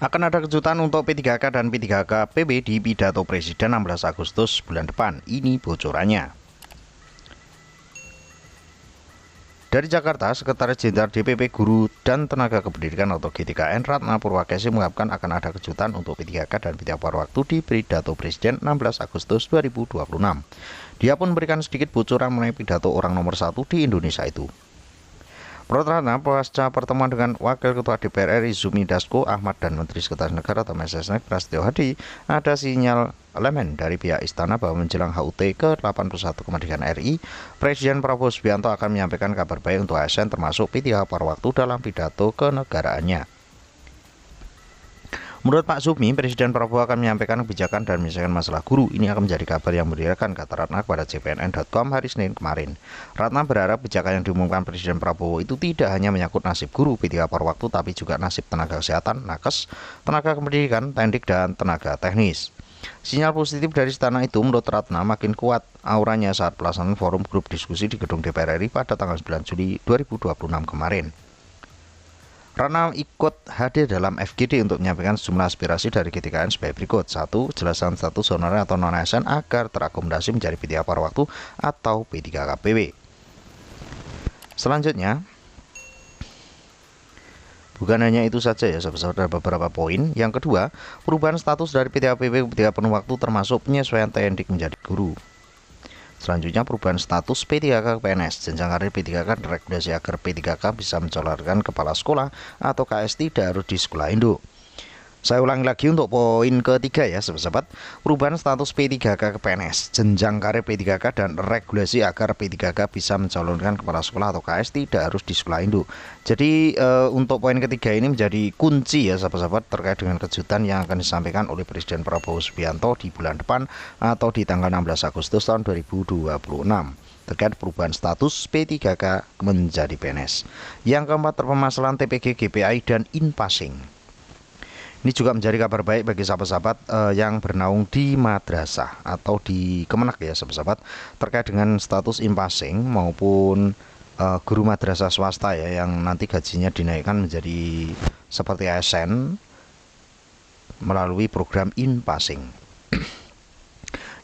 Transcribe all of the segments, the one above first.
Akan ada kejutan untuk P3K dan P3K PB di pidato Presiden 16 Agustus bulan depan. Ini bocorannya. Dari Jakarta, Sekretaris Jenderal DPP Guru dan Tenaga Kependidikan atau GTKN Ratna Purwakesi mengungkapkan akan ada kejutan untuk P3K dan P3K waktu di pidato Presiden 16 Agustus 2026. Dia pun memberikan sedikit bocoran mengenai pidato orang nomor 1 di Indonesia itu. Menurut Ratna, pasca pertemuan dengan Wakil Ketua DPR RI Zumi Dasko Ahmad dan Menteri Sekretaris Negara atau Mensesnek Prasetyo Hadi, ada sinyal elemen dari pihak istana bahwa menjelang HUT ke-81 kemerdekaan RI, Presiden Prabowo Subianto akan menyampaikan kabar baik untuk ASN termasuk P3K waktu dalam pidato kenegaraannya. Menurut Pak Zumi, Presiden Prabowo akan menyampaikan kebijakan dan menyelesaikan masalah guru. Ini akan menjadi kabar yang mengembirakan, kata Ratna kepada cpnn.com hari Senin kemarin. Ratna berharap kebijakan yang diumumkan Presiden Prabowo itu tidak hanya menyangkut nasib guru P3K waktu, tapi juga nasib tenaga kesehatan, nakes, tenaga kependidikan, tendik, dan tenaga teknis. Sinyal positif dari istana itu menurut Ratna makin kuat auranya saat pelaksanaan forum grup diskusi di gedung DPR RI pada tanggal 9 Juli 2026 kemarin. Ratna ikut hadir dalam FGD untuk menyampaikan sejumlah aspirasi dari GTKN sebagai berikut. 1. Jelasan status honorer atau non-ASN agar terakomodasi menjadi P3K waktu atau P3K PB. Selanjutnya, bukan hanya itu saja ya, ada beberapa poin. Yang kedua, perubahan status dari P3K PB ke P3K penuh waktu termasuk penyesuaian tendik menjadi guru. Selanjutnya, perubahan status P3K ke PNS, jenjang karir P3K dan regulasi agar P3K bisa mencalonkan kepala sekolah atau KS tidak harus di sekolah induk. Saya ulangi lagi untuk poin ketiga ya, sahabat-sahabat. Perubahan status P3K ke PNS, jenjang karir P3K dan regulasi agar P3K bisa mencalonkan kepala sekolah atau KS tidak harus di sekolah induk. Jadi untuk poin ketiga ini menjadi kunci ya, sahabat-sahabat, terkait dengan kejutan yang akan disampaikan oleh Presiden Prabowo Subianto di bulan depan atau di tanggal 16 Agustus tahun 2026 terkait perubahan status P3K menjadi PNS. Yang keempat, permasalahan TPG, GPI, dan in-passing. Ini juga menjadi kabar baik bagi sahabat-sahabat yang bernaung di madrasah atau di Kemenak ya, sahabat-sahabat, terkait dengan status in-passing maupun guru madrasah swasta ya, yang nanti gajinya dinaikkan menjadi seperti ASN melalui program in-passing.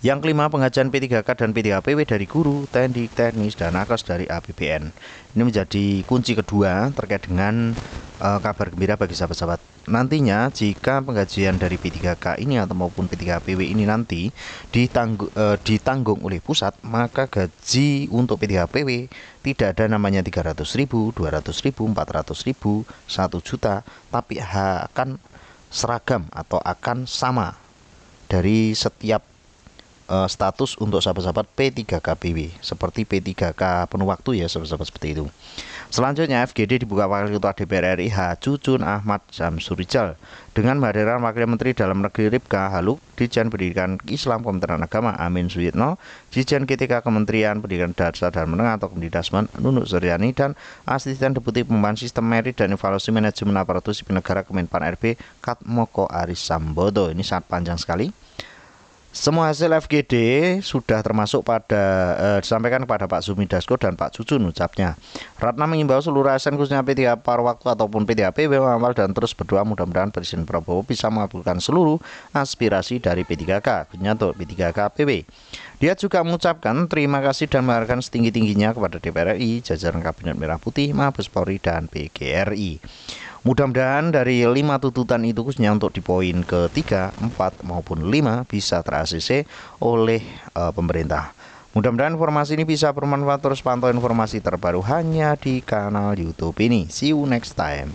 Yang kelima, pengajian P3K dan P3K PW dari guru, tendik, teknis, dan nakes dari APBN. Ini menjadi kunci kedua terkait dengan kabar gembira bagi sahabat-sahabat. Nantinya jika penggajian dari P3K ini atau maupun P3K PW ini nanti ditanggung oleh pusat, maka gaji untuk P3K PW tidak ada namanya 300.000, 200.000, 400.000, 1 juta, tapi akan seragam atau akan sama dari setiap status untuk sahabat-sahabat P3K PW seperti P3K penuh waktu ya, sahabat-sahabat, seperti itu. Selanjutnya, FGD dibuka Wakil Ketua DPR RI H. Cucun Ahmad Syamsurijal dengan kehadiran Wakil Menteri Dalam Negeri Ripka Haluk, Dirjen Pendidikan Islam Kementerian Agama Amin Suyitno, Dirjen GTK Kementerian Pendidikan Dasar dan Menengah atau Kemdikbudrismen Nunuk Suryani, dan Asisten Deputi Pengembangan Sistem Merit dan Evaluasi Manajemen Aparatur Sipil Negara Kemenpan RB Katmoko Aris Sambodo. Ini sangat panjang sekali. Semua hasil FGD sudah termasuk disampaikan kepada Pak Zumi Dasko dan Pak Cucun, ucapnya. Ratna mengimbau seluruh ASN khususnya P3K waktu ataupun P3K PW mengawal dan terus berdoa mudah-mudahan Presiden Prabowo bisa mengabulkan seluruh aspirasi dari P3K, khususnya untuk P3K PW. Dia juga mengucapkan terima kasih dan menghargai setinggi-tingginya kepada DPR RI, jajaran Kabinet Merah Putih, Mabes Polri, dan PGRI. Mudah-mudahan dari 5 tuntutan itu khususnya untuk di poin ketiga, 4 maupun 5 bisa ter-ACC oleh pemerintah. Mudah-mudahan informasi ini bisa bermanfaat. Terus pantau informasi terbaru hanya di kanal YouTube ini. See you next time.